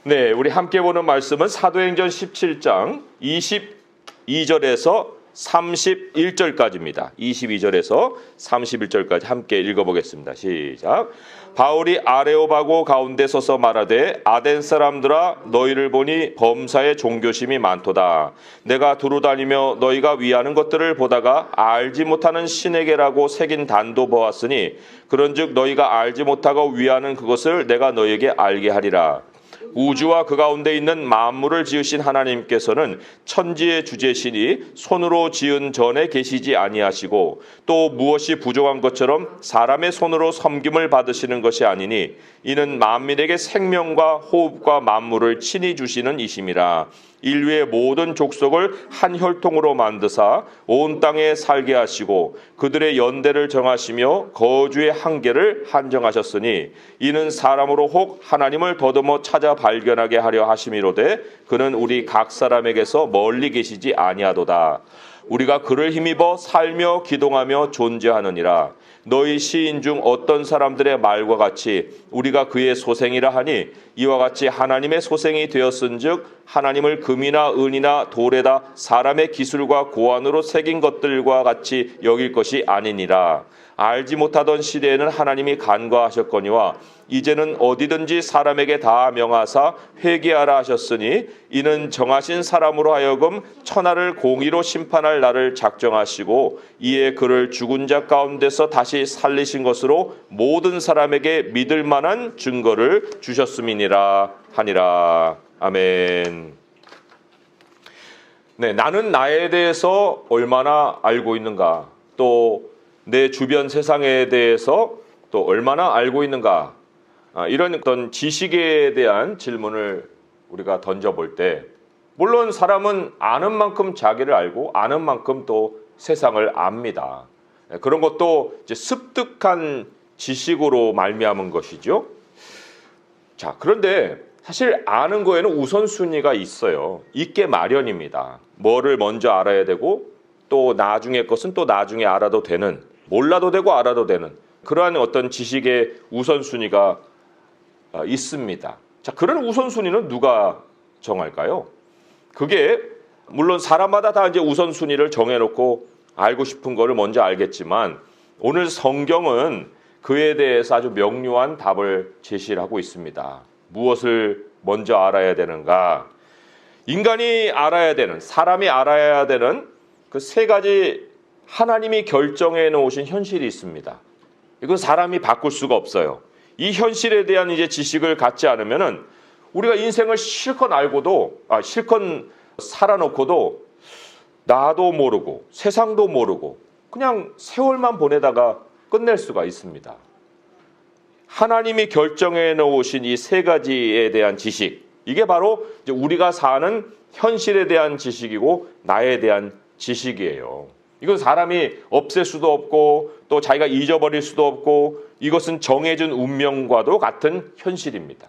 네, 우리 함께 보는 말씀은 사도행전 17장 22절에서 31절까지입니다. 22절에서 31절까지 함께 읽어보겠습니다. 시작. 바울이 아레오바고 가운데 서서 말하되 아덴 사람들아 너희를 보니 범사에 종교심이 많도다. 내가 두루다니며 너희가 위하는 것들을 보다가 알지 못하는 신에게라고 새긴 단도 보았으니 그런즉 너희가 알지 못하고 위하는 그것을 내가 너희에게 알게 하리라. 우주와 그 가운데 있는 만물을 지으신 하나님께서는 천지의 주제시니 손으로 지은 전에 계시지 아니하시고 또 무엇이 부족한 것처럼 사람의 손으로 섬김을 받으시는 것이 아니니 이는 만민에게 생명과 호흡과 만물을 친히 주시는 이심이라. 인류의 모든 족속을 한 혈통으로 만드사 온 땅에 살게 하시고 그들의 연대를 정하시며 거주의 한계를 한정하셨으니 이는 사람으로 혹 하나님을 더듬어 찾아 발견하게 하려 하심이로되 그는 우리 각 사람에게서 멀리 계시지 아니하도다. 우리가 그를 힘입어 살며 기동하며 존재하느니라. 너희 시인 중 어떤 사람들의 말과 같이 우리가 그의 소생이라 하니 이와 같이 하나님의 소생이 되었은즉 하나님을 금이나 은이나 돌에다 사람의 기술과 고안으로 새긴 것들과 같이 여길 것이 아니니라. 알지 못하던 시대에는 하나님이 간과하셨거니와 이제는 어디든지 사람에게 다 명하사 회개하라 하셨으니 이는 정하신 사람으로 하여금 천하를 공의로 심판할 날을 작정하시고 이에 그를 죽은 자 가운데서 다시 살리신 것으로 모든 사람에게 믿을 만한 증거를 주셨음이니라 하니라. 아멘. 네, 나는 나에 대해서 얼마나 알고 있는가, 또 내 주변 세상에 대해서 또 얼마나 알고 있는가, 이런 어떤 지식에 대한 질문을 우리가 던져볼 때 물론 사람은 아는 만큼 자기를 알고 아는 만큼 또 세상을 압니다. 그런 것도 이제 습득한 지식으로 말미암은 것이죠. 자, 그런데 사실 아는 거에는 우선순위가 있어요. 있게 마련입니다. 뭐를 먼저 알아야 되고 또 나중에 것은 또 나중에 알아도 되는, 몰라도 되고 알아도 되는 그러한 어떤 지식의 우선순위가 있습니다. 자, 그런 우선순위는 누가 정할까요? 그게 물론 사람마다 다 이제 우선순위를 정해놓고 알고 싶은 거를 먼저 알겠지만 오늘 성경은 그에 대해서 아주 명료한 답을 제시를 하고 있습니다. 무엇을 먼저 알아야 되는가? 인간이 알아야 되는, 사람이 알아야 되는 그 세 가지 하나님이 결정해 놓으신 현실이 있습니다. 이건 사람이 바꿀 수가 없어요. 이 현실에 대한 이제 지식을 갖지 않으면은 우리가 인생을 실컷 알고도, 실컷 살아놓고도 나도 모르고 세상도 모르고 그냥 세월만 보내다가 끝낼 수가 있습니다. 하나님이 결정해 놓으신 이 세 가지에 대한 지식, 이게 바로 이제 우리가 사는 현실에 대한 지식이고 나에 대한 지식이에요. 이건 사람이 없앨 수도 없고 또 자기가 잊어버릴 수도 없고 이것은 정해진 운명과도 같은 현실입니다.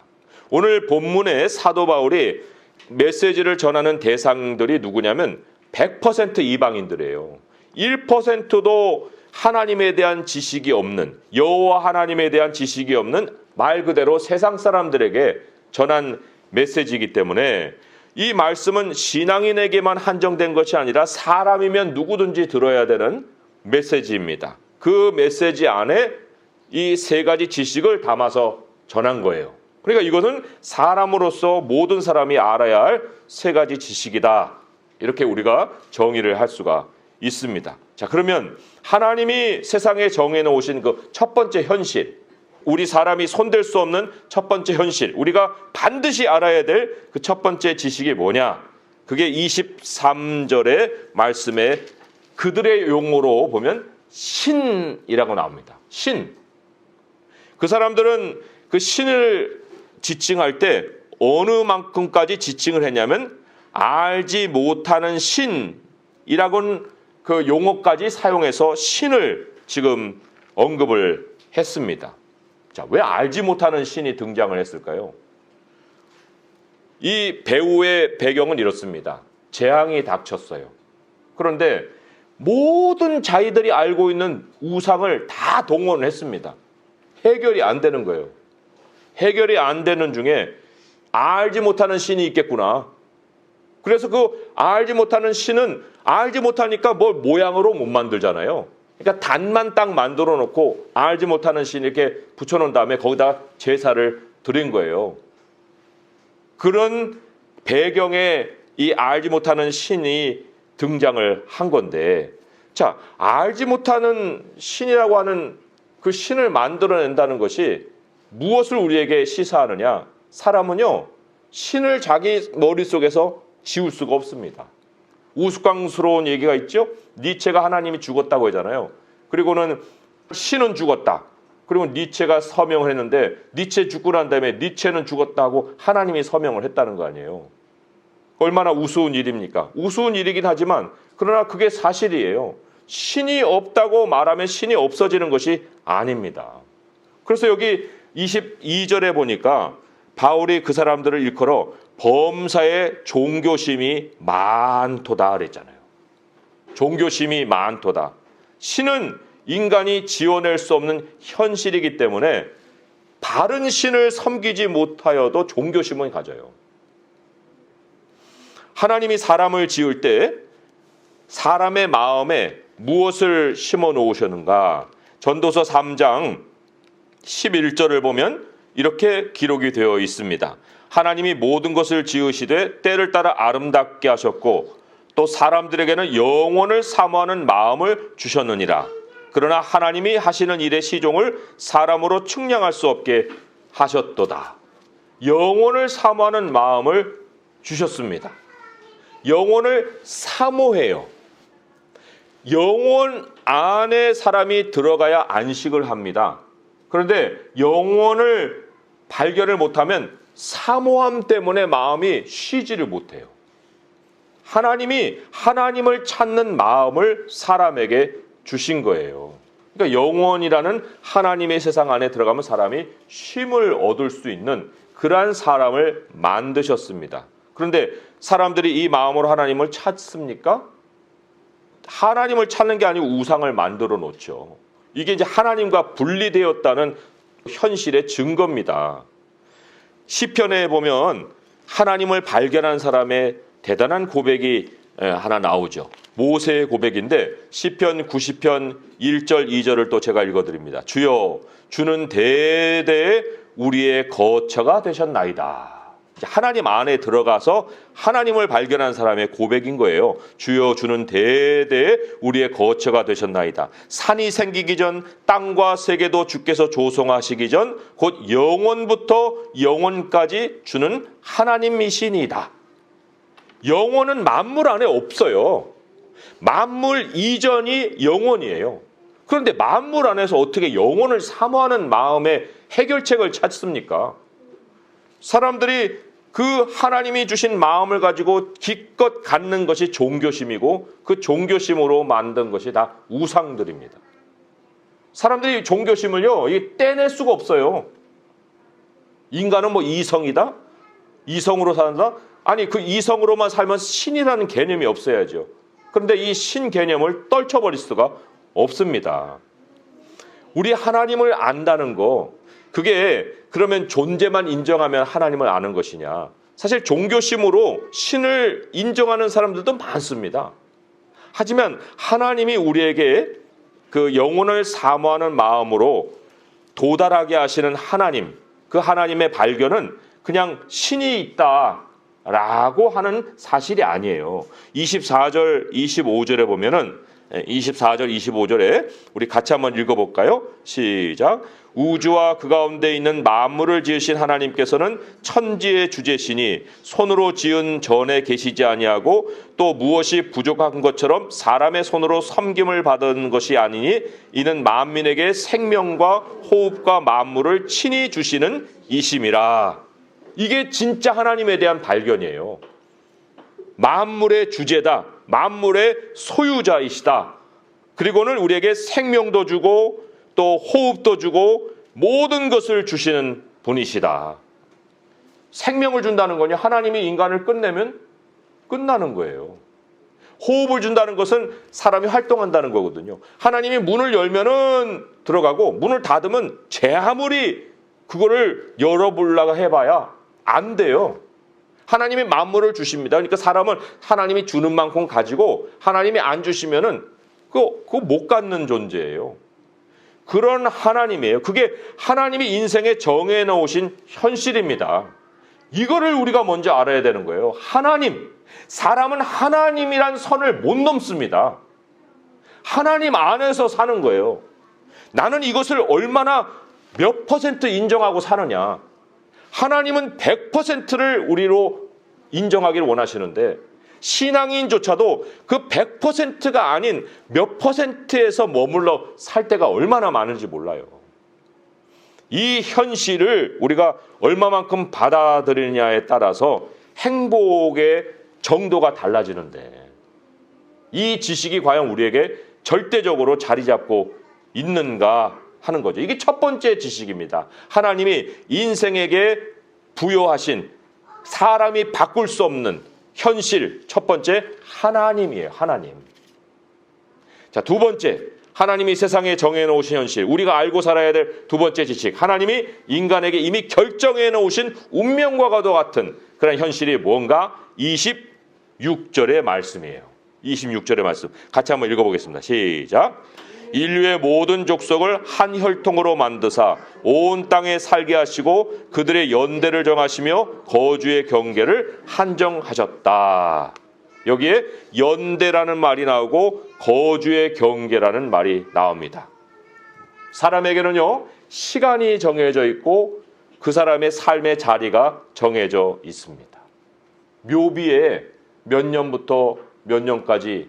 오늘 본문의 사도 바울이 메시지를 전하는 대상들이 누구냐면 100% 이방인들이에요. 1%도 하나님에 대한 지식이 없는, 여호와 하나님에 대한 지식이 없는 말 그대로 세상 사람들에게 전한 메시지이기 때문에 이 말씀은 신앙인에게만 한정된 것이 아니라 사람이면 누구든지 들어야 되는 메시지입니다. 그 메시지 안에 이 세 가지 지식을 담아서 전한 거예요. 그러니까 이것은 사람으로서 모든 사람이 알아야 할 세 가지 지식이다. 이렇게 우리가 정의를 할 수가 있습니다. 자, 그러면 하나님이 세상에 정해놓으신 그 첫 번째 현실, 우리 사람이 손댈 수 없는 첫 번째 현실, 우리가 반드시 알아야 될 그 첫 번째 지식이 뭐냐? 그게 23절의 말씀에 그들의 용어로 보면 신이라고 나옵니다. 신. 그 사람들은 그 신을 지칭할 때 어느 만큼까지 지칭을 했냐면 알지 못하는 신이라고는 그 용어까지 사용해서 신을 지금 언급을 했습니다. 자, 왜 알지 못하는 신이 등장을 했을까요? 이 배우의 배경은 이렇습니다. 재앙이 닥쳤어요. 그런데 모든 자기들이 알고 있는 우상을 다 동원했습니다. 해결이 안 되는 거예요. 해결이 안 되는 중에 알지 못하는 신이 있겠구나. 그래서 그 알지 못하는 신은 알지 못하니까 뭘 모양으로 못 만들잖아요. 그러니까 단만 딱 만들어 놓고 알지 못하는 신 이렇게 붙여놓은 다음에 거기다 제사를 드린 거예요. 그런 배경에 이 알지 못하는 신이 등장을 한 건데, 자, 알지 못하는 신이라고 하는 그 신을 만들어낸다는 것이 무엇을 우리에게 시사하느냐? 사람은요, 신을 자기 머릿속에서 지울 수가 없습니다. 우스꽝스러운 얘기가 있죠? 니체가 하나님이 죽었다고 하잖아요. 그리고는 신은 죽었다. 그리고 니체가 서명을 했는데 니체 죽고 난 다음에 니체는 죽었다고 하나님이 서명을 했다는 거 아니에요. 얼마나 우스운 일입니까? 우스운 일이긴 하지만 그러나 그게 사실이에요. 신이 없다고 말하면 신이 없어지는 것이 아닙니다. 그래서 여기 22절에 보니까 바울이 그 사람들을 일컬어 범사에 종교심이 많도다 그랬잖아요. 종교심이 많도다. 신은 인간이 지어낼 수 없는 현실이기 때문에 바른 신을 섬기지 못하여도 종교심을 가져요. 하나님이 사람을 지을 때 사람의 마음에 무엇을 심어 놓으셨는가? 전도서 3장 11절을 보면 이렇게 기록이 되어 있습니다. 하나님이 모든 것을 지으시되 때를 따라 아름답게 하셨고 또 사람들에게는 영원을 사모하는 마음을 주셨느니라. 그러나 하나님이 하시는 일의 시종을 사람으로 측량할 수 없게 하셨도다. 영원을 사모하는 마음을 주셨습니다. 영원을 사모해요. 영원 안에 사람이 들어가야 안식을 합니다. 그런데 영원을 발견을 못하면 사모함 때문에 마음이 쉬지를 못해요. 하나님이 하나님을 찾는 마음을 사람에게 주신 거예요. 그러니까 영원이라는 하나님의 세상 안에 들어가면 사람이 쉼을 얻을 수 있는 그러한 사람을 만드셨습니다. 그런데 사람들이 이 마음으로 하나님을 찾습니까? 하나님을 찾는 게 아니고 우상을 만들어 놓죠. 이게 이제 하나님과 분리되었다는 현실의 증거입니다. 시편에 보면 하나님을 발견한 사람의 대단한 고백이 하나 나오죠. 모세의 고백인데 시편 90편 1절 2절을 또 제가 읽어드립니다. 주여 주는 대대에 우리의 거처가 되셨나이다. 하나님 안에 들어가서 하나님을 발견한 사람의 고백인 거예요. 주여 주는 대대에 우리의 거처가 되셨나이다. 산이 생기기 전 땅과 세계도 주께서 조성하시기 전 곧 영원부터 영원까지 주는 하나님이시니이다. 영원은 만물 안에 없어요. 만물 이전이 영원이에요. 그런데 만물 안에서 어떻게 영원을 사모하는 마음의 해결책을 찾습니까? 사람들이 그 하나님이 주신 마음을 가지고 기껏 갖는 것이 종교심이고 그 종교심으로 만든 것이 다 우상들입니다. 사람들이 종교심을요, 이게 떼낼 수가 없어요. 인간은 뭐 이성이다? 이성으로 산다? 아니, 그 이성으로만 살면 신이라는 개념이 없어야죠. 그런데 이 신 개념을 떨쳐버릴 수가 없습니다. 우리 하나님을 안다는 거, 그게 그러면 존재만 인정하면 하나님을 아는 것이냐? 사실 종교심으로 신을 인정하는 사람들도 많습니다. 하지만 하나님이 우리에게 그 영혼을 사모하는 마음으로 도달하게 하시는 하나님, 그 하나님의 발견은 그냥 신이 있다라고 하는 사실이 아니에요. 24절, 25절에 보면은 24절, 25절에 우리 같이 한번 읽어볼까요? 시작. 우주와 그 가운데 있는 만물을 지으신 하나님께서는 천지의 주제시니 손으로 지은 전에 계시지 아니하고 또 무엇이 부족한 것처럼 사람의 손으로 섬김을 받은 것이 아니니 이는 만민에게 생명과 호흡과 만물을 친히 주시는 이심이라. 이게 진짜 하나님에 대한 발견이에요. 만물의 주제다. 만물의 소유자이시다. 그리고는 우리에게 생명도 주고 또 호흡도 주고 모든 것을 주시는 분이시다. 생명을 준다는 거냐? 하나님이 인간을 끝내면 끝나는 거예요. 호흡을 준다는 것은 사람이 활동한다는 거거든요. 하나님이 문을 열면은 들어가고 문을 닫으면 제 아무리 그거를 열어보려고 해봐야 안 돼요. 하나님이 만물을 주십니다. 그러니까 사람은 하나님이 주는 만큼 가지고 하나님이 안 주시면은 그거 못 갖는 존재예요. 그런 하나님이에요. 그게 하나님이 인생에 정해 놓으신 현실입니다. 이거를 우리가 먼저 알아야 되는 거예요. 하나님, 사람은 하나님이란 선을 못 넘습니다. 하나님 안에서 사는 거예요. 나는 이것을 얼마나 몇 퍼센트 인정하고 사느냐. 하나님은 100%를 우리로 인정하기를 원하시는데 신앙인조차도 그 100%가 아닌 몇 %에서 머물러 살 때가 얼마나 많은지 몰라요. 이 현실을 우리가 얼마만큼 받아들이느냐에 따라서 행복의 정도가 달라지는데 이 지식이 과연 우리에게 절대적으로 자리 잡고 있는가 하는 거죠. 이게 첫 번째 지식입니다. 하나님이 인생에게 부여하신 사람이 바꿀 수 없는 현실, 첫 번째 하나님이에요. 하나님. 자, 두 번째, 하나님이 세상에 정해놓으신 현실, 우리가 알고 살아야 될 두 번째 지식, 하나님이 인간에게 이미 결정해놓으신 운명과도 같은 그런 현실이 뭔가 26절의 말씀이에요. 26절의 말씀 같이 한번 읽어보겠습니다. 시작. 인류의 모든 족속을 한 혈통으로 만드사 온 땅에 살게 하시고 그들의 연대를 정하시며 거주의 경계를 한정하셨다. 여기에 연대라는 말이 나오고 거주의 경계라는 말이 나옵니다. 사람에게는요, 시간이 정해져 있고 그 사람의 삶의 자리가 정해져 있습니다. 묘비에 몇 년부터 몇 년까지,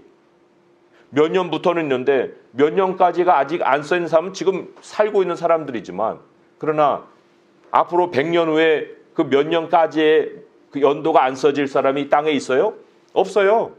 몇 년부터는 있는데 몇 년까지가 아직 안 써있는 사람은 지금 살고 있는 사람들이지만, 그러나 앞으로 100년 후에 그 몇 년까지의 그 연도가 안 써질 사람이 땅에 있어요? 없어요.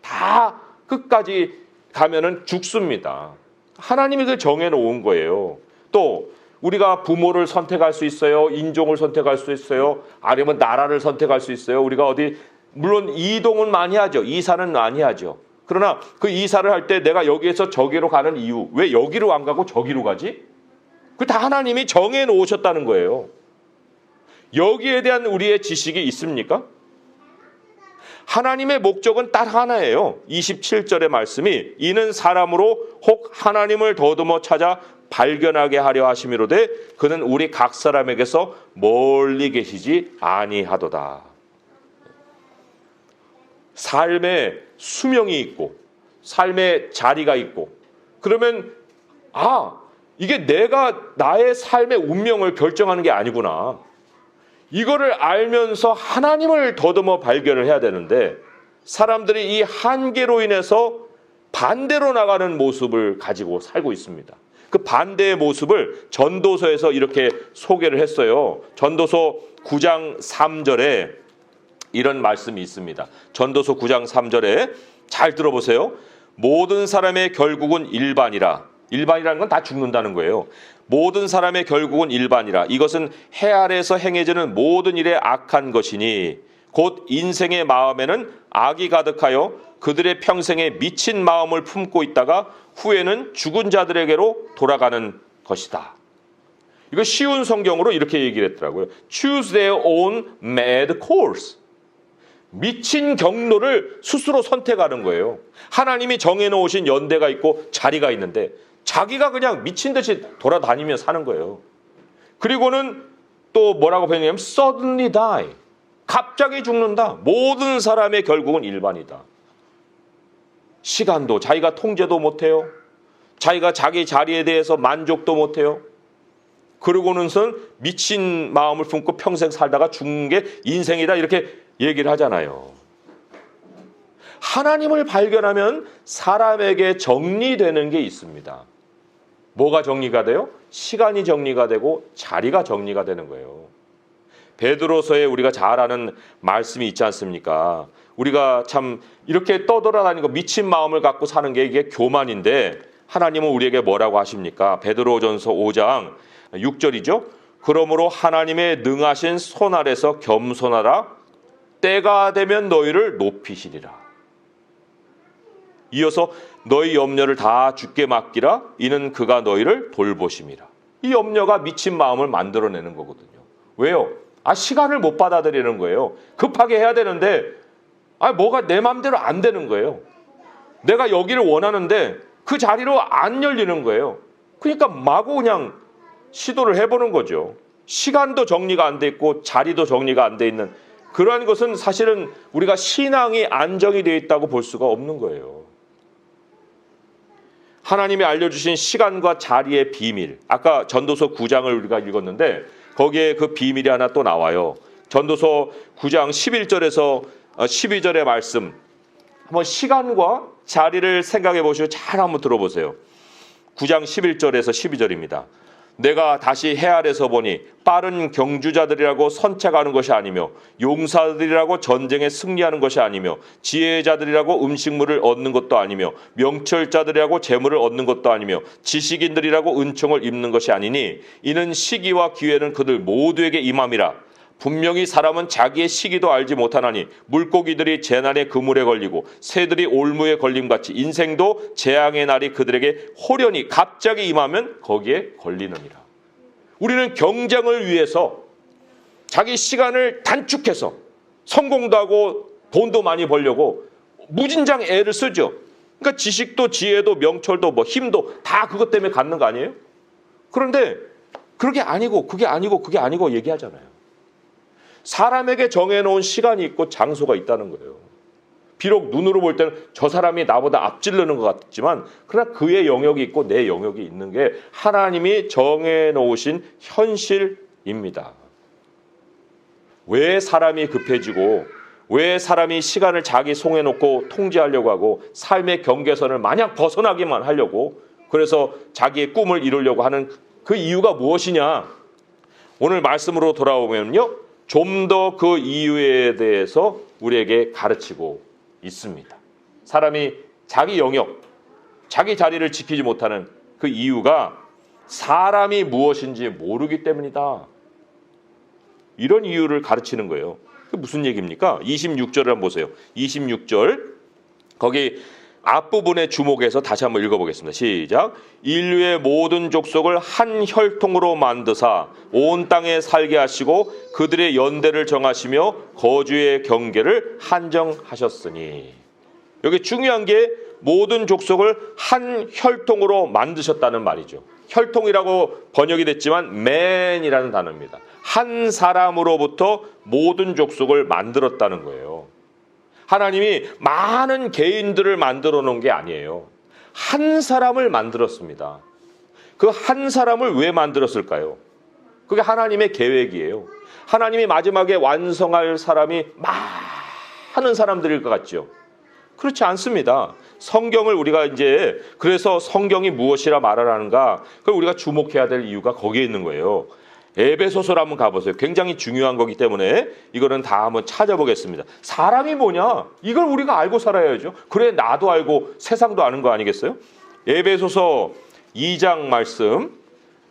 다 끝까지 가면은 죽습니다. 하나님이 그 정해놓은 거예요. 또 우리가 부모를 선택할 수 있어요. 인종을 선택할 수 있어요. 아니면 나라를 선택할 수 있어요. 우리가 어디, 물론 이동은 많이 하죠. 이사는 많이 하죠. 그러나 그 이사를 할 때 내가 여기에서 저기로 가는 이유, 왜 여기로 안 가고 저기로 가지? 그 다 하나님이 정해 놓으셨다는 거예요. 여기에 대한 우리의 지식이 있습니까? 하나님의 목적은 딱 하나예요. 27절의 말씀이 이는 사람으로 혹 하나님을 더듬어 찾아 발견하게 하려 하심이로되 그는 우리 각 사람에게서 멀리 계시지 아니하도다. 삶의 수명이 있고 삶의 자리가 있고, 그러면 이게 내가 나의 삶의 운명을 결정하는 게 아니구나. 이거를 알면서 하나님을 더듬어 발견을 해야 되는데 사람들이 이 한계로 인해서 반대로 나가는 모습을 가지고 살고 있습니다. 그 반대의 모습을 전도서에서 이렇게 소개를 했어요. 전도서 9장 3절에 이런 말씀이 있습니다. 전도서 9장 3절에 잘 들어보세요. 모든 사람의 결국은 일반이라. 일반이라는 건 다 죽는다는 거예요. 모든 사람의 결국은 일반이라. 이것은 해 아래에서 행해지는 모든 일에 악한 것이니 곧 인생의 마음에는 악이 가득하여 그들의 평생에 미친 마음을 품고 있다가 후에는 죽은 자들에게로 돌아가는 것이다. 이거 쉬운 성경으로 이렇게 얘기를 했더라고요. Choose their own mad course. 미친 경로를 스스로 선택하는 거예요. 하나님이 정해놓으신 연대가 있고 자리가 있는데 자기가 그냥 미친 듯이 돌아다니며 사는 거예요. 그리고는 또 뭐라고 표현하냐면 suddenly die. 갑자기 죽는다. 모든 사람의 결국은 일반이다. 시간도 자기가 통제도 못해요. 자기가 자기 자리에 대해서 만족도 못해요. 그러고는선 미친 마음을 품고 평생 살다가 죽는 게 인생이다, 이렇게 얘기를 하잖아요. 하나님을 발견하면 사람에게 정리되는 게 있습니다. 뭐가 정리가 돼요? 시간이 정리가 되고 자리가 정리가 되는 거예요. 베드로서에 우리가 잘 아는 말씀이 있지 않습니까? 우리가 참 이렇게 떠돌아다니고 미친 마음을 갖고 사는 게 이게 교만인데 하나님은 우리에게 뭐라고 하십니까? 베드로전서 5장 6절이죠. 그러므로 하나님의 능하신 손 아래서 겸손하라. 때가 되면 너희를 높이시리라. 이어서 너희 염려를 다 주께 맡기라. 이는 그가 너희를 돌보심이라. 이 염려가 미친 마음을 만들어내는 거거든요. 왜요? 시간을 못 받아들이는 거예요. 급하게 해야 되는데 뭐가 내 마음대로 안 되는 거예요. 내가 여기를 원하는데 그 자리로 안 열리는 거예요. 그러니까 마구 그냥 시도를 해보는 거죠. 시간도 정리가 안 돼 있고 자리도 정리가 안 돼 있는 그러한 것은 사실은 우리가 신앙이 안정이 되어 있다고 볼 수가 없는 거예요. 하나님이 알려주신 시간과 자리의 비밀. 아까 전도서 9장을 우리가 읽었는데 거기에 그 비밀이 하나 또 나와요. 전도서 9장 11절에서 12절의 말씀. 한번 시간과 자리를 생각해 보시고 잘 한번 들어보세요. 9장 11절에서 12절입니다. 내가 다시 해 아래서 보니 빠른 경주자들이라고 선착하는 것이 아니며 용사들이라고 전쟁에 승리하는 것이 아니며 지혜자들이라고 음식물을 얻는 것도 아니며 명철자들이라고 재물을 얻는 것도 아니며 지식인들이라고 은총을 입는 것이 아니니 이는 시기와 기회는 그들 모두에게 임함이라. 분명히 사람은 자기의 시기도 알지 못하나니 물고기들이 재난의 그물에 걸리고 새들이 올무에 걸림같이 인생도 재앙의 날이 그들에게 호련히 갑자기 임하면 거기에 걸리느니라. 우리는 경쟁을 위해서 자기 시간을 단축해서 성공도 하고 돈도 많이 벌려고 무진장 애를 쓰죠. 그러니까 지식도 지혜도 명철도 힘도 다 그것 때문에 갖는 거 아니에요? 그런데 그게 아니고 얘기하잖아요. 사람에게 정해놓은 시간이 있고 장소가 있다는 거예요. 비록 눈으로 볼 때는 저 사람이 나보다 앞질르는 것 같지만 그러나 그의 영역이 있고 내 영역이 있는 게 하나님이 정해놓으신 현실입니다. 왜 사람이 급해지고 왜 사람이 시간을 자기 손에 놓고 통제하려고 하고 삶의 경계선을 마냥 벗어나기만 하려고 그래서 자기의 꿈을 이루려고 하는 그 이유가 무엇이냐? 오늘 말씀으로 돌아오면요. 좀 더 그 이유에 대해서 우리에게 가르치고 있습니다. 사람이 자기 영역, 자기 자리를 지키지 못하는 그 이유가 사람이 무엇인지 모르기 때문이다. 이런 이유를 가르치는 거예요. 그게 무슨 얘기입니까? 26절을 한번 보세요. 26절 거기 앞부분에 주목해서 다시 한번 읽어보겠습니다. 시작. 인류의 모든 족속을 한 혈통으로 만드사 온 땅에 살게 하시고 그들의 연대를 정하시며 거주의 경계를 한정하셨으니. 여기 중요한 게 모든 족속을 한 혈통으로 만드셨다는 말이죠. 혈통이라고 번역이 됐지만 man이라는 단어입니다. 한 사람으로부터 모든 족속을 만들었다는 거예요. 하나님이 많은 개인들을 만들어 놓은 게 아니에요. 한 사람을 만들었습니다. 그 한 사람을 왜 만들었을까요? 그게 하나님의 계획이에요. 하나님이 마지막에 완성할 사람이 많은 사람들일 것 같죠? 그렇지 않습니다. 성경을 우리가 그래서 성경이 무엇이라 말하는가? 그걸 우리가 주목해야 될 이유가 거기에 있는 거예요. 에베소서를 한번 가보세요. 굉장히 중요한 거기 때문에 이거는 다 한번 찾아보겠습니다. 사람이 뭐냐? 이걸 우리가 알고 살아야죠. 그래 나도 알고 세상도 아는 거 아니겠어요? 에베소서 2장 말씀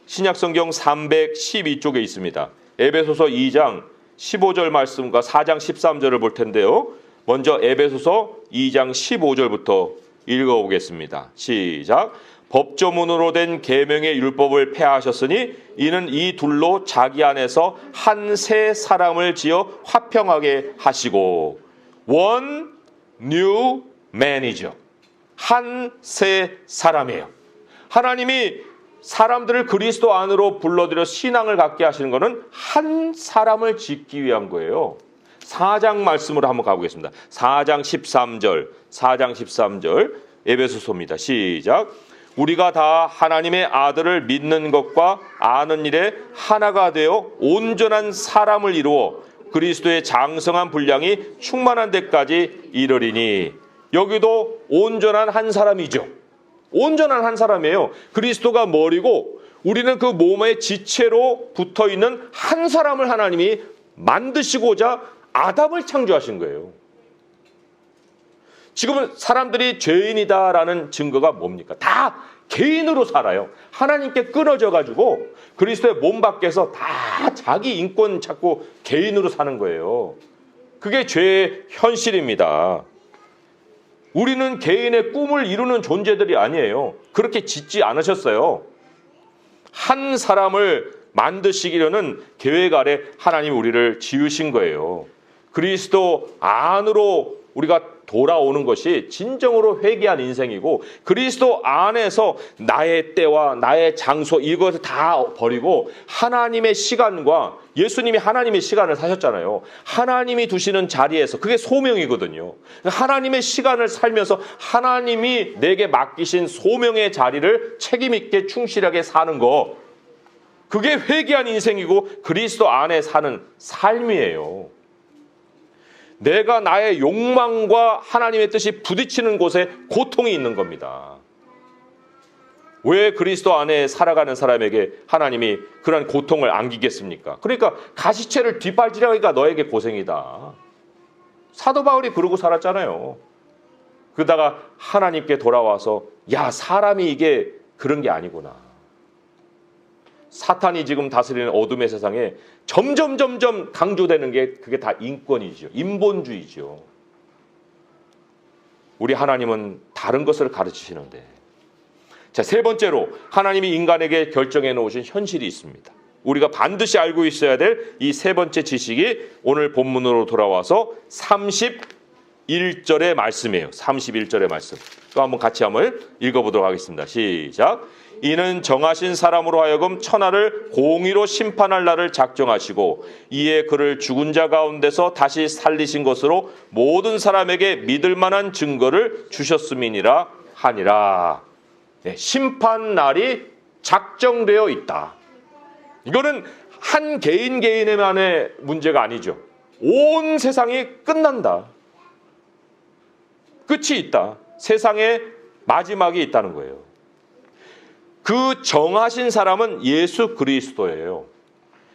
신약성경 312쪽에 있습니다. 에베소서 2장 15절 말씀과 4장 13절을 볼 텐데요. 먼저 에베소서 2장 15절부터 읽어보겠습니다. 시작. 법조문으로 된 계명의 율법을 폐하하셨으니 이는 이 둘로 자기 안에서 한 새 사람을 지어 화평하게 하시고 one new man이죠. 한 새 사람이에요. 하나님이 사람들을 그리스도 안으로 불러들여 신앙을 갖게 하시는 것은 한 사람을 짓기 위한 거예요. 4장 말씀으로 한번 가보겠습니다. 4장 13절 에베소서입니다. 시작. 우리가 다 하나님의 아들을 믿는 것과 아는 일에 하나가 되어 온전한 사람을 이루어 그리스도의 장성한 분량이 충만한 데까지 이르리니. 여기도 온전한 한 사람이죠. 온전한 한 사람이에요. 그리스도가 머리고 우리는 그 몸의 지체로 붙어있는 한 사람을 하나님이 만드시고자 아담을 창조하신 거예요. 지금은 사람들이 죄인이다라는 증거가 뭡니까? 다 개인으로 살아요. 하나님께 끊어져 가지고 그리스도의 몸 밖에서 다 자기 인권 찾고 개인으로 사는 거예요. 그게 죄의 현실입니다. 우리는 개인의 꿈을 이루는 존재들이 아니에요. 그렇게 짓지 않으셨어요. 한 사람을 만드시기려는 계획 아래 하나님이 우리를 지으신 거예요. 그리스도 안으로 우리가 돌아오는 것이 진정으로 회개한 인생이고, 그리스도 안에서 나의 때와 나의 장소 이것을 다 버리고 하나님의 시간과, 예수님이 하나님의 시간을 사셨잖아요. 하나님이 두시는 자리에서, 그게 소명이거든요. 하나님의 시간을 살면서 하나님이 내게 맡기신 소명의 자리를 책임 있게 충실하게 사는 거, 그게 회개한 인생이고 그리스도 안에 사는 삶이에요. 내가 나의 욕망과 하나님의 뜻이 부딪히는 곳에 고통이 있는 겁니다. 왜 그리스도 안에 살아가는 사람에게 하나님이 그런 고통을 안기겠습니까? 그러니까 가시채를 뒷발질하기가 너에게 고생이다. 사도 바울이 그러고 살았잖아요. 그러다가 하나님께 돌아와서 야, 사람이 이게 그런 게 아니구나. 사탄이 지금 다스리는 어둠의 세상에 점점 강조되는 게 그게 다 인권이죠. 인본주의죠. 우리 하나님은 다른 것을 가르치시는데, 자, 세 번째로 하나님이 인간에게 결정해 놓으신 현실이 있습니다. 우리가 반드시 알고 있어야 될 이 세 번째 지식이 오늘 본문으로 돌아와서 31절의 말씀이에요. 31절의 말씀. 또 한번 같이 읽어보도록 하겠습니다. 시작. 이는 정하신 사람으로 하여금 천하를 공의로 심판할 날을 작정하시고 이에 그를 죽은 자 가운데서 다시 살리신 것으로 모든 사람에게 믿을 만한 증거를 주셨음이니라 하니라. 네, 심판 날이 작정되어 있다. 이거는 한 개인만의 문제가 아니죠. 온 세상이 끝난다. 끝이 있다. 세상에 마지막이 있다는 거예요. 그 정하신 사람은 예수 그리스도예요.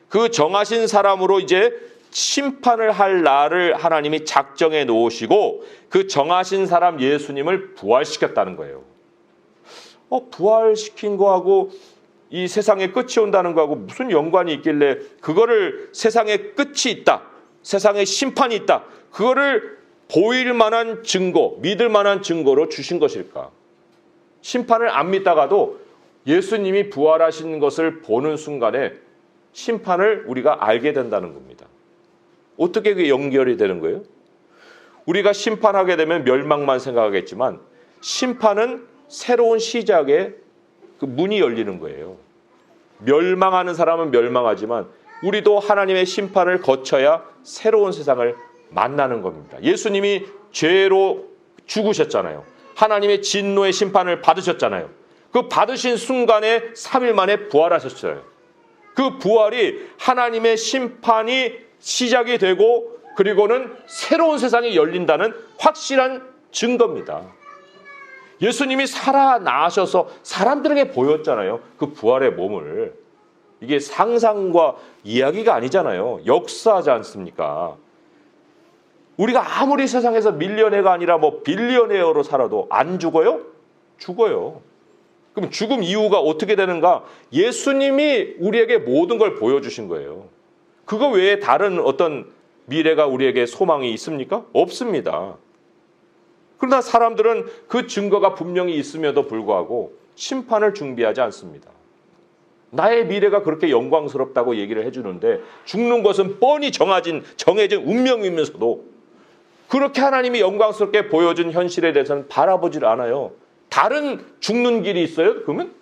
그 정하신 사람으로 이제 심판을 할 날을 하나님이 작정해 놓으시고 그 정하신 사람 예수님을 부활시켰다는 거예요. 부활시킨 거하고 이 세상에 끝이 온다는 거하고 무슨 연관이 있길래 그거를 세상에 끝이 있다, 세상에 심판이 있다, 그거를 보일 만한 증거, 믿을 만한 증거로 주신 것일까? 심판을 안 믿다가도 예수님이 부활하신 것을 보는 순간에 심판을 우리가 알게 된다는 겁니다. 어떻게 그게 연결이 되는 거예요? 우리가 심판하게 되면 멸망만 생각하겠지만 심판은 새로운 시작의 그 문이 열리는 거예요. 멸망하는 사람은 멸망하지만 우리도 하나님의 심판을 거쳐야 새로운 세상을 만나는 겁니다. 예수님이 죄로 죽으셨잖아요. 하나님의 진노의 심판을 받으셨잖아요. 그 받으신 순간에 3일 만에 부활하셨어요. 그 부활이 하나님의 심판이 시작이 되고 그리고는 새로운 세상이 열린다는 확실한 증거입니다. 예수님이 살아나셔서 사람들에게 보였잖아요. 그 부활의 몸을. 이게 상상과 이야기가 아니잖아요. 역사지 않습니까? 우리가 아무리 세상에서 밀리언웨어가 아니라 빌리언웨어로 살아도 안 죽어요? 죽어요. 그럼 죽음 이유가 어떻게 되는가? 예수님이 우리에게 모든 걸 보여주신 거예요. 그거 외에 다른 어떤 미래가 우리에게 소망이 있습니까? 없습니다. 그러나 사람들은 그 증거가 분명히 있음에도 불구하고 심판을 준비하지 않습니다. 나의 미래가 그렇게 영광스럽다고 얘기를 해주는데 죽는 것은 뻔히 정해진 운명이면서도 그렇게 하나님이 영광스럽게 보여준 현실에 대해서는 바라보질 않아요. 다른 죽는 길이 있어요? 그러면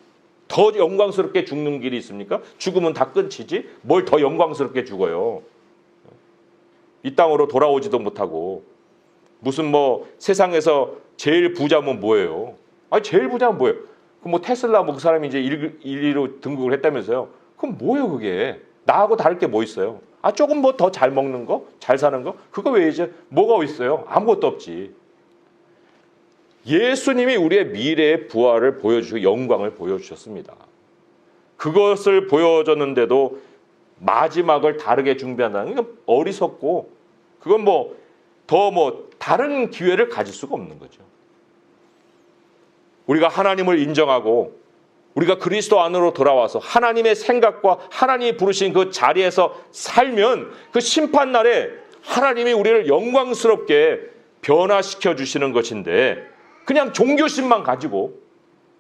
더 영광스럽게 죽는 길이 있습니까? 죽으면 다 끝이지 뭘 더 영광스럽게 죽어요. 이 땅으로 돌아오지도 못하고 무슨 세상에서 제일 부자면 뭐예요? 아니 제일 부자면 뭐예요? 그럼 테슬라 그 사람이 이제 1위로 등극을 했다면서요? 그럼 뭐예요 그게? 나하고 다를 게 뭐 있어요? 조금 더 잘 먹는 거? 잘 사는 거? 그거 왜 이제 뭐가 있어요? 아무것도 없지. 예수님이 우리의 미래의 부활을 보여주시고 영광을 보여주셨습니다. 그것을 보여줬는데도 마지막을 다르게 준비한다는 게 어리석고 그건 다른 기회를 가질 수가 없는 거죠. 우리가 하나님을 인정하고 우리가 그리스도 안으로 돌아와서 하나님의 생각과 하나님이 부르신 그 자리에서 살면 그 심판날에 하나님이 우리를 영광스럽게 변화시켜 주시는 것인데 그냥 종교심만 가지고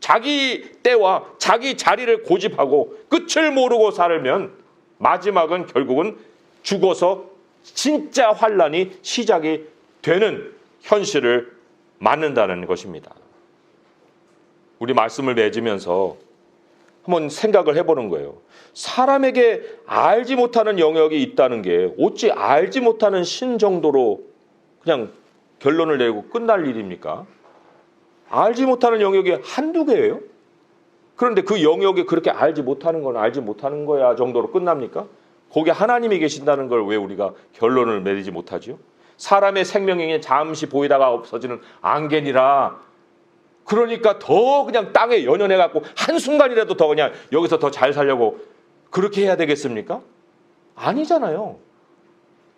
자기 때와 자기 자리를 고집하고 끝을 모르고 살면 마지막은 결국은 죽어서 진짜 환란이 시작이 되는 현실을 맞는다는 것입니다. 우리 말씀을 맺으면서 한번 생각을 해보는 거예요. 사람에게 알지 못하는 영역이 있다는 게 어찌 알지 못하는 신 정도로 그냥 결론을 내고 끝날 일입니까? 알지 못하는 영역이 한두 개예요? 그런데 그 영역이 그렇게 알지 못하는 건 알지 못하는 거야 정도로 끝납니까? 거기 하나님이 계신다는 걸 왜 우리가 결론을 내리지 못하죠? 사람의 생명이 잠시 보이다가 없어지는 안개니라. 그러니까 더 그냥 땅에 연연해갖고 한순간이라도 더 그냥 여기서 더 잘 살려고 그렇게 해야 되겠습니까? 아니잖아요.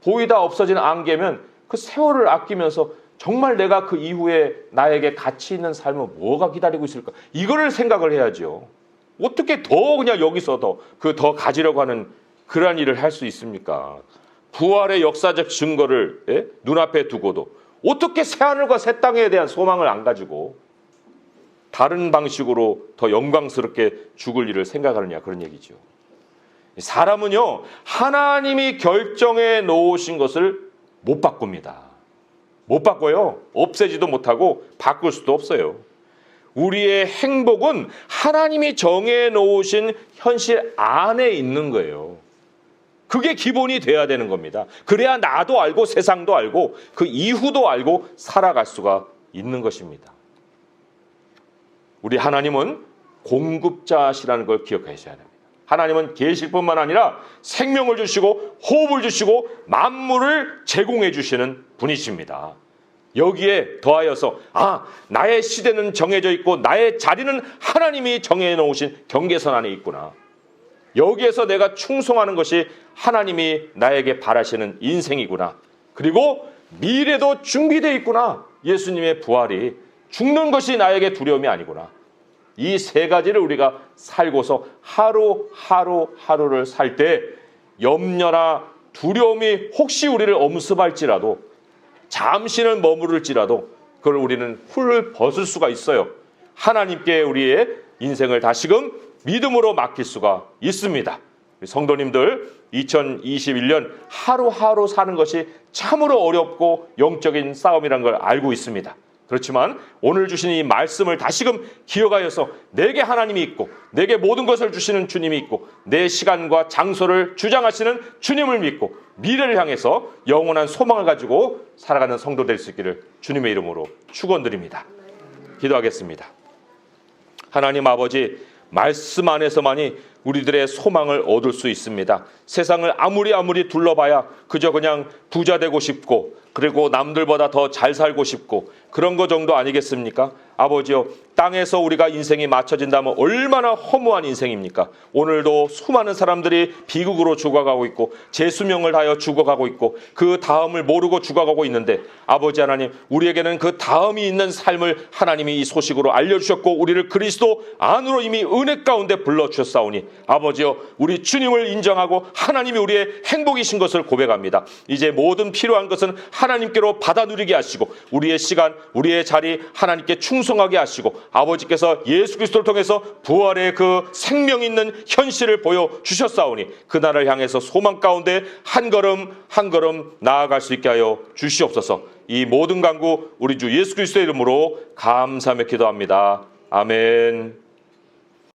보이다 없어지는 안개면 그 세월을 아끼면서 정말 내가 그 이후에 나에게 가치 있는 삶은 뭐가 기다리고 있을까? 이거를 생각을 해야죠. 어떻게 더 그냥 여기서 더 가지려고 하는 그러한 일을 할 수 있습니까? 부활의 역사적 증거를 눈앞에 두고도 어떻게 새하늘과 새 땅에 대한 소망을 안 가지고 다른 방식으로 더 영광스럽게 죽을 일을 생각하느냐 그런 얘기죠. 사람은요 하나님이 결정해 놓으신 것을 못 바꿉니다. 못 바꿔요. 없애지도 못하고 바꿀 수도 없어요. 우리의 행복은 하나님이 정해 놓으신 현실 안에 있는 거예요. 그게 기본이 돼야 되는 겁니다. 그래야 나도 알고 세상도 알고 그 이후도 알고 살아갈 수가 있는 것입니다. 우리 하나님은 공급자시라는 걸 기억하셔야 됩니다. 하나님은 계실 뿐만 아니라 생명을 주시고 호흡을 주시고 만물을 제공해 주시는 분이십니다. 여기에 더하여서 나의 시대는 정해져 있고 나의 자리는 하나님이 정해 놓으신 경계선 안에 있구나. 여기에서 내가 충성하는 것이 하나님이 나에게 바라시는 인생이구나. 그리고 미래도 준비되어 있구나. 예수님의 부활이 죽는 것이 나에게 두려움이 아니구나. 이 세 가지를 우리가 살고서 하루를 살 때 염려나 두려움이 혹시 우리를 엄습할지라도 잠시는 머무를지라도 그걸 우리는 훌 벗을 수가 있어요. 하나님께 우리의 인생을 다시금 믿음으로 맡길 수가 있습니다. 성도님들 2021년 하루하루 사는 것이 참으로 어렵고 영적인 싸움이라는 걸 알고 있습니다. 그렇지만 오늘 주신 이 말씀을 다시금 기억하여서 내게 하나님이 있고 내게 모든 것을 주시는 주님이 있고 내 시간과 장소를 주장하시는 주님을 믿고 미래를 향해서 영원한 소망을 가지고 살아가는 성도 될 수 있기를 주님의 이름으로 축원드립니다. 기도하겠습니다. 하나님 아버지, 말씀 안에서만이 우리들의 소망을 얻을 수 있습니다. 세상을 아무리 둘러봐야 그저 그냥 부자 되고 싶고 그리고 남들보다 더 잘 살고 싶고 그런 거 정도 아니겠습니까? 아버지요, 땅에서 우리가 인생이 맞춰진다면 얼마나 허무한 인생입니까? 오늘도 수많은 사람들이 비극으로 죽어가고 있고 재수명을 다하여 죽어가고 있고 그 다음을 모르고 죽어가고 있는데 아버지 하나님, 우리에게는 그 다음이 있는 삶을 하나님이 이 소식으로 알려주셨고 우리를 그리스도 안으로 이미 은혜 가운데 불러주셨사오니 아버지요, 우리 주님을 인정하고 하나님이 우리의 행복이신 것을 고백합니다. 이제 모든 필요한 것은 하나님께로 받아 누리게 하시고 우리의 시간, 우리의 자리 하나님께 충성하게 하시고 아버지께서 예수 그리스도를 통해서 부활의 그 생명 있는 현실을 보여주셨사오니 그날을 향해서 소망 가운데 한 걸음 한 걸음 나아갈 수 있게 하여 주시옵소서. 이 모든 간구 우리 주 예수 그리스도의 이름으로 감사하며 기도합니다. 아멘.